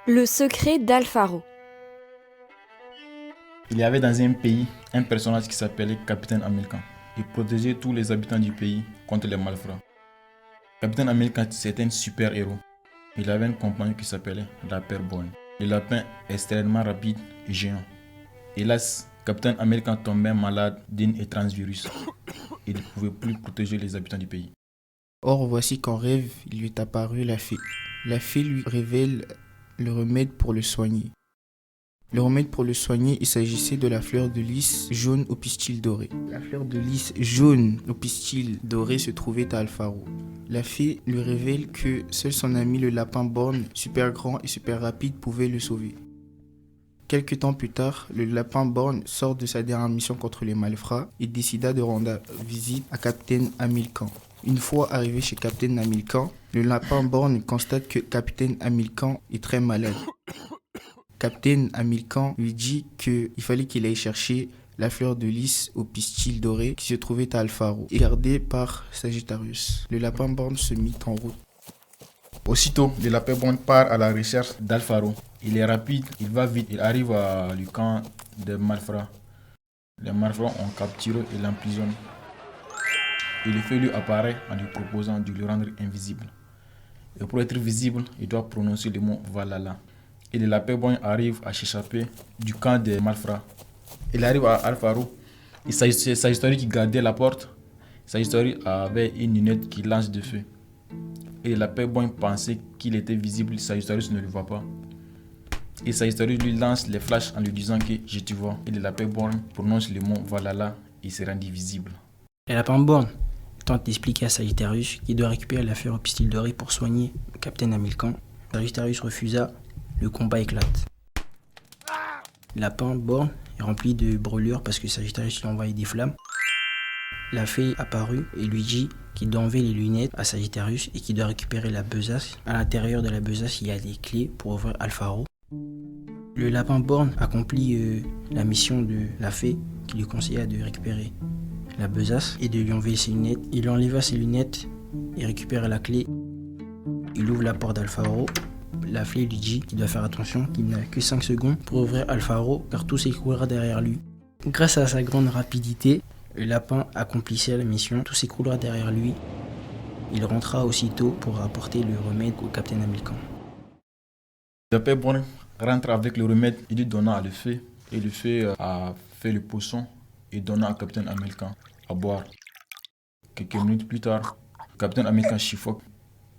Le secret d'Alfaro. Il y avait dans un pays un personnage qui s'appelait Capitaine Hamilton. Il protégeait tous les habitants du pays contre les malfrats. Capitaine Hamilton, c'était un super héros. Il avait un compagnon qui s'appelait Lapin Borgne. Le lapin est extrêmement rapide et géant. Hélas, Capitaine Hamilton tombait malade d'un étrange virus. Il ne pouvait plus protéger les habitants du pays. Or, voici qu'en rêve, il lui est apparu la fée. La fée lui révèle le remède pour le soigner. Le remède pour le soigner, il s'agissait de la fleur de lys jaune au pistil doré. La fleur de lys jaune au pistil doré se trouvait à Alfaro. La fée lui révèle que seul son ami le lapin borgne, super grand et super rapide, pouvait le sauver. Quelque temps plus tard, le lapin borgne sort de sa dernière mission contre les malfrats et décida de rendre visite à Capitaine Hamilton. Une fois arrivé chez Capitaine Hamilton, le lapin borgne constate que Capitaine Hamilton est très malade. Capitaine Hamilton lui dit qu'il fallait qu'il aille chercher la fleur de lys au pistil doré qui se trouvait à Alfaro et gardée par Sagittarius. Le lapin borgne se mit en route. Aussitôt, le lapin borgne part à la recherche d'Alfaro. Il est rapide, il va vite, il arrive du camp des malfrats. Les malfrats ont capturé et l'emprisonnent. Il fait lui apparaître en lui proposant de le rendre invisible. Et pour être visible, il doit prononcer le mot Valhalla. Et le lapin borgne arrive à s'échapper du camp des malfrats. Il arrive à Alfaro. Et sa histoire qui gardait la porte. Sa histoire avait une lunette qui lance de feu. Et le lapin borgne pensait qu'il était visible, sa histoire ne le voit pas. Et sa histoire lui lance les flashs en lui disant que je te vois. Et le lapin borgne prononce le mot Valhalla et se rendit visible. Le lapin borgne tente d'expliquer à Sagittarius qu'il doit récupérer la fleur au pistil doré pour soigner le Capitaine Hamilton. Sagittarius refusa, le combat éclate. Le lapin borgne est rempli de brûlures parce que Sagittarius lui a envoyé des flammes. La fée apparut et lui dit qu'il doit enlever les lunettes à Sagittarius et qu'il doit récupérer la besace. À l'intérieur de la besace, il y a des clés pour ouvrir Alfaro. Le lapin borgne accomplit la mission de la fée qui lui conseilla de récupérer la besace et de lui enlever ses lunettes. Il enleva ses lunettes et récupéra la clé. Il ouvre la porte d'Alfaro. La fée lui dit qu'il doit faire attention, qu'il n'a que 5 secondes pour ouvrir Alfaro car tout s'écroulera derrière lui. Grâce à sa grande rapidité, le lapin accomplissait la mission, tout s'écroulera derrière lui. Il rentra aussitôt pour apporter le remède au Capitaine Hamilton. Le lapin borgne rentre avec le remède, il lui donna à le fée. Et le fée a fait le poisson et donna à Capitaine Hamilton à boire. Quelques minutes plus tard, Capitaine Hamilton suffoque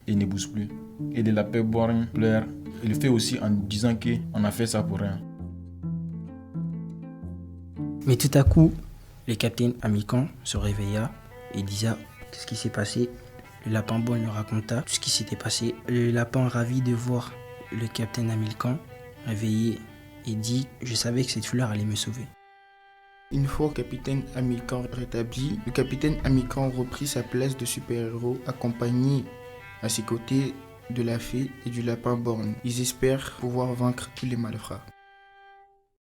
et ne bouge plus. Et le lapin borgne pleure. Il le fait aussi en disant qu'on a fait ça pour rien. Mais tout à coup, le Capitaine Hamilton se réveilla et disait ce qui s'est passé. Le lapin borgne lui raconta tout ce qui s'était passé. Le lapin, ravi de voir le Capitaine Hamilton réveillé, et dit « Je savais que cette fleur allait me sauver ». Une fois Capitaine Hamilton rétabli, le Capitaine Hamilton reprit sa place de super-héros accompagné à ses côtés de la fée et du lapin borgne. Ils espèrent pouvoir vaincre tous les malfrats.